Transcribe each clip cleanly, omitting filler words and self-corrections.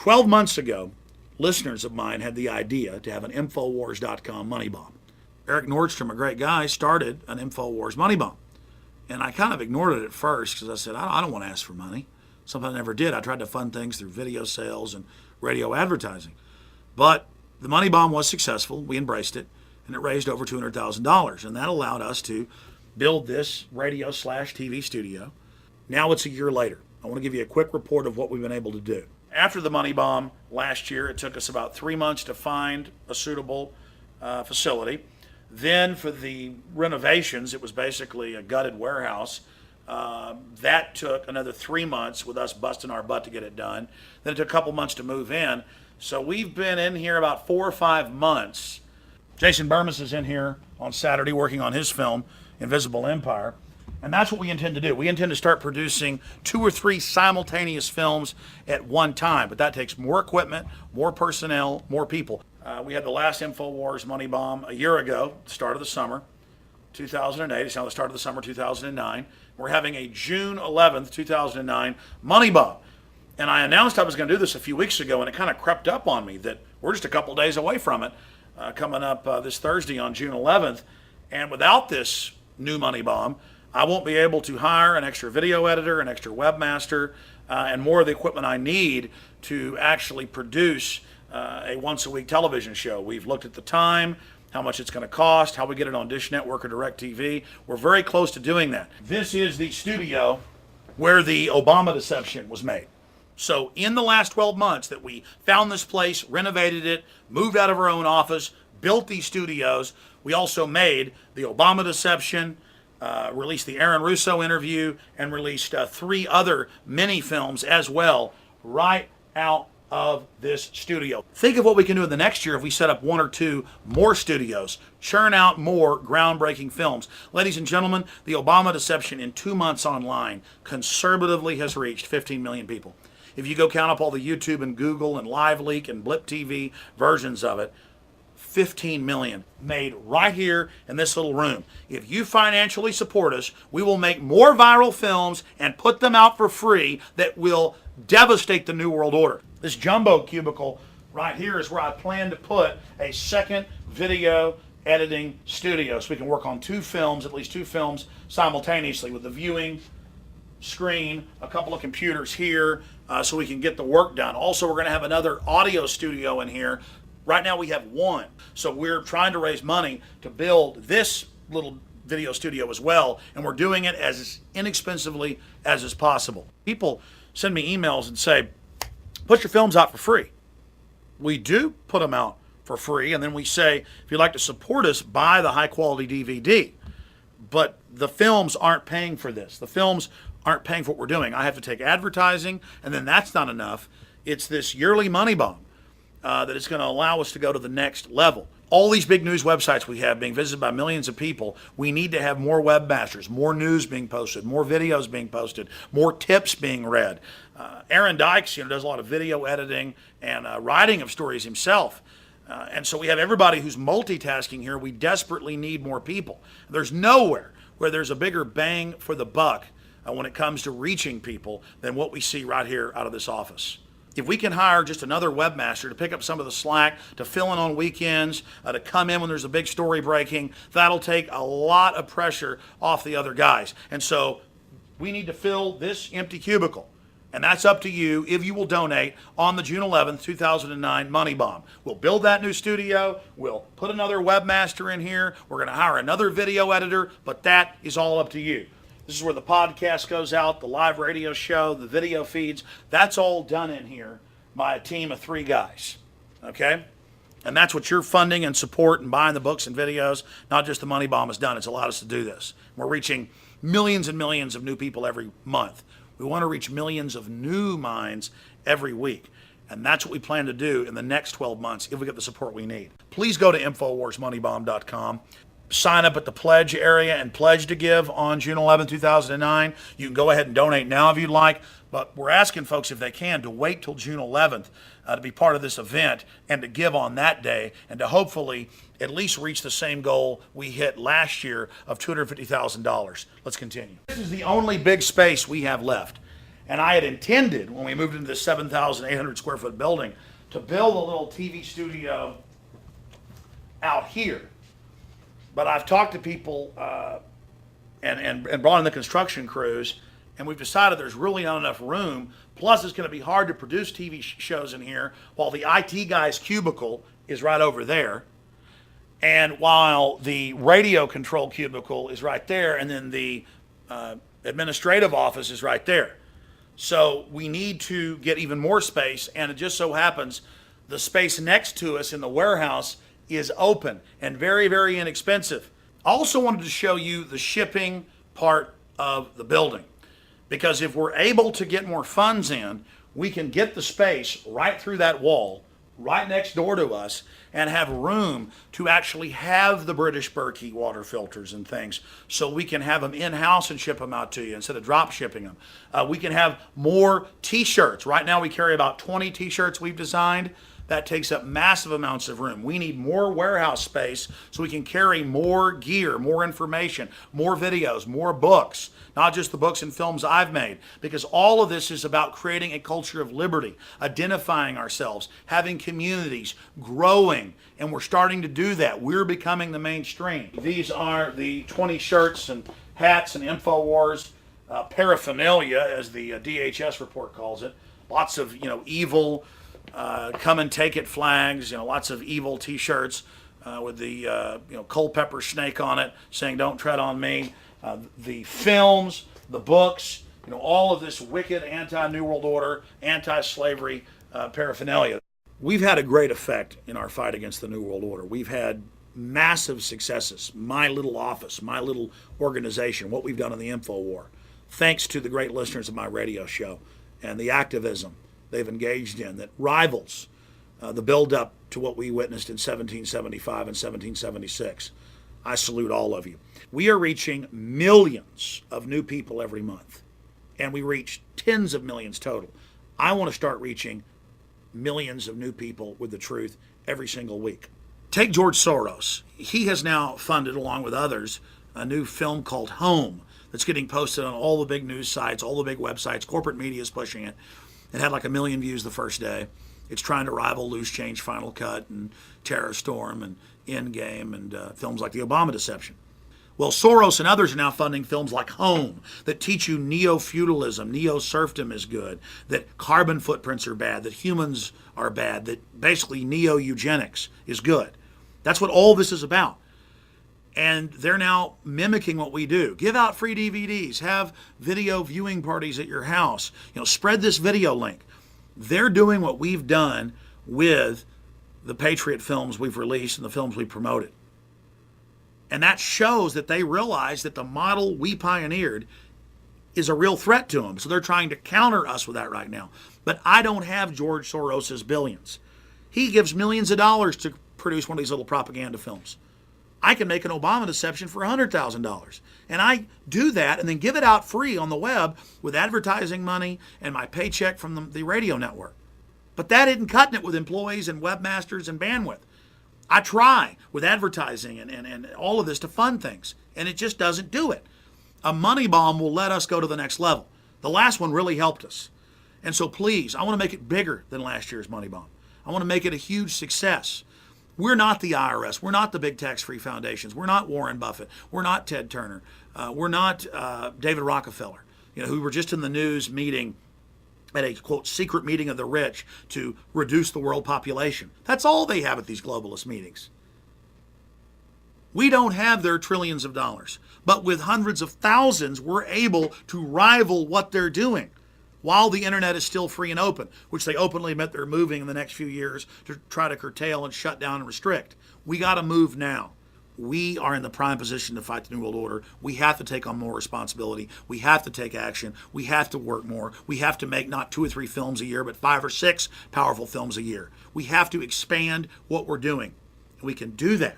12 months ago, listeners of mine had the idea to have an Infowars.com money bomb. Eric Nordstrom, a great guy, started an Infowars money bomb. And I kind of ignored it at first because I said, I don't want to ask for money. Something I never did. I tried to fund things through video sales and radio advertising. But the money bomb was successful. We embraced it, and it raised over $200,000. And that allowed us to build this radio/TV studio. Now it's a year later. I want to give you a quick report of what we've been able to do. After the money bomb last year, it took us about 3 months to find a suitable facility. Then for the renovations, it was basically a gutted warehouse. That took another 3 months with us busting our butt to get it done. Then it took a couple months to move in. So we've been in here about 4 or 5 months. Jason Burmis is in here on Saturday working on his film, Invisible Empire. And that's what we intend to do. We intend to start producing 2 or 3 simultaneous films at one time. But that takes more equipment, more personnel, more people. We had the last Infowars money bomb a year ago, start of the summer, 2008. It's now the start of the summer, 2009. We're having a June 11th, 2009 money bomb. And I announced I was going to do this a few weeks ago, and it kind of crept up on me that we're just a couple days away from it, coming up this Thursday on June 11th. And without this new money bomb, I won't be able to hire an extra video editor, an extra webmaster, and more of the equipment I need to actually produce a once-a-week television show. We've looked at the time, how much it's going to cost, how we get it on Dish Network or DirecTV. We're very close to doing that. This is the studio where the Obama deception was made. So in the last 12 months that we found this place, renovated it, moved out of our own office, built these studios, we also made the Obama deception, released the Aaron Russo interview, and released 3 other mini films as well right out of this studio. Think of what we can do in the next year if we set up 1 or 2 more studios, churn out more groundbreaking films. Ladies and gentlemen, the Obama deception in 2 months online conservatively has reached 15 million people. If you go count up all the YouTube and Google and LiveLeak and Blip TV versions of it, 15 million made right here in this little room. If you financially support us, we will make more viral films and put them out for free that will devastate the New World Order. This jumbo cubicle right here is where I plan to put a second video editing studio so we can work on 2 films, at least 2 films simultaneously with the viewing screen, a couple of computers here so we can get the work done. Also, we're going to have another audio studio in here. Right now we have 1. So we're trying to raise money to build this little video studio as well, and we're doing it as inexpensively as is possible. People send me emails and say, put your films out for free. We do put them out for free, and then we say, if you'd like to support us, buy the high-quality DVD. But the films aren't paying for this. The films aren't paying for what we're doing. I have to take advertising, and then that's not enough. It's this yearly money bomb that is going to allow us to go to the next level. All these big news websites we have being visited by millions of people, we need to have more webmasters, more news being posted, more videos being posted, more tips being read. Aaron Dykes, does a lot of video editing and writing of stories himself. And so we have everybody who's multitasking here. We desperately need more people. There's nowhere where there's a bigger bang for the buck when it comes to reaching people than what we see right here out of this office. If we can hire just another webmaster to pick up some of the slack, to fill in on weekends, to come in when there's a big story breaking, that'll take a lot of pressure off the other guys. And so we need to fill this empty cubicle. And that's up to you if you will donate on the June 11th, 2009 money bomb. We'll build that new studio. We'll put another webmaster in here. We're going to hire another video editor, but that is all up to you. This is where the podcast goes out, the live radio show, the video feeds. That's all done in here by a team of 3 guys, okay? And that's what your funding and support and buying the books and videos, not just the money bomb, has done. It's allowed us to do this. We're reaching millions and millions of new people every month. We want to reach millions of new minds every week. And that's what we plan to do in the next 12 months if we get the support we need. Please go to InfoWarsMoneyBomb.com. Sign up at the pledge area and pledge to give on June 11, 2009. You can go ahead and donate now if you'd like, but we're asking folks, if they can, to wait till June 11th to be part of this event and to give on that day and to hopefully at least reach the same goal we hit last year of $250,000. Let's continue. This is the only big space we have left. And I had intended, when we moved into this 7,800 square foot building, to build a little TV studio out here. But I've talked to people and brought in the construction crews, and we've decided there's really not enough room. Plus, it's going to be hard to produce TV shows in here while the IT guy's cubicle is right over there. And while the radio control cubicle is right there, and then the administrative office is right there. So we need to get even more space, and it just so happens the space next to us in the warehouse is open and very, very inexpensive. I also wanted to show you the shipping part of the building, because if we're able to get more funds in, we can get the space right through that wall, right next door to us, and have room to actually have the British Berkey water filters and things, so we can have them in-house and ship them out to you instead of drop shipping them. We can have more t-shirts. Right now we carry about 20 t-shirts we've designed. That takes up massive amounts of room. We need more warehouse space so we can carry more gear, more information, more videos, more books, not just the books and films I've made, because all of this is about creating a culture of liberty, identifying ourselves, having communities, growing, and we're starting to do that. We're becoming the mainstream. These are the 20 shirts and hats and Infowars paraphernalia, as the DHS report calls it. Lots of, evil, come and take it flags, lots of evil t-shirts with the Culpeper snake on it saying don't tread on me. The films, the books, all of this wicked anti-New World Order, anti-slavery paraphernalia. We've had a great effect in our fight against the New World Order. We've had massive successes. My little office, my little organization, what we've done in the Infowar, thanks to the great listeners of my radio show and the activism they've engaged in that rivals the build-up to what we witnessed in 1775 and 1776. I salute all of you. We are reaching millions of new people every month, and we reach tens of millions total. I want to start reaching millions of new people with the truth every single week. Take George Soros. He has now funded, along with others, a new film called Home that's getting posted on all the big news sites, all the big websites. Corporate media is pushing it. It had like 1 million views the first day. It's trying to rival Loose Change, Final Cut, and Terror Storm, and Endgame, and films like The Obama Deception. Well, Soros and others are now funding films like Home that teach you neo-feudalism, neo-serfdom is good, that carbon footprints are bad, that humans are bad, that basically neo-eugenics is good. That's what all this is about. And they're now mimicking what we do. Give out free DVDs, have video viewing parties at your house, spread this video link. They're doing what we've done with the Patriot films we've released and the films we've promoted. And that shows that they realize that the model we pioneered is a real threat to them. So they're trying to counter us with that right now. But I don't have George Soros's billions. He gives millions of dollars to produce one of these little propaganda films. I can make an Obama Deception for $100,000. And I do that and then give it out free on the web with advertising money and my paycheck from the radio network. But that isn't cutting it with employees and webmasters and bandwidth. I try with advertising and all of this to fund things, and it just doesn't do it. A Moneybomb will let us go to the next level. The last one really helped us. And so please, I want to make it bigger than last year's Moneybomb. I want to make it a huge success. We're not the IRS. We're not the big tax-free foundations. We're not Warren Buffett. We're not Ted Turner. We're not David Rockefeller, who were just in the news meeting at a, quote, secret meeting of the rich to reduce the world population. That's all they have at these globalist meetings. We don't have their trillions of dollars, but with hundreds of thousands, we're able to rival what they're doing while the internet is still free and open, which they openly admit they're moving in the next few years to try to curtail and shut down and restrict. We got to move now. We are in the prime position to fight the New World Order. We have to take on more responsibility. We have to take action. We have to work more. We have to make not 2 or 3 films a year, but 5 or 6 powerful films a year. We have to expand what we're doing. And we can do that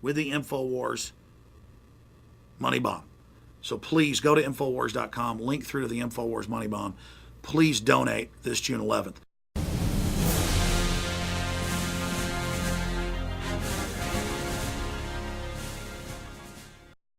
with the Infowars Moneybomb. So please go to Infowars.com, link through to the Infowars Moneybomb. Please donate this June 11th.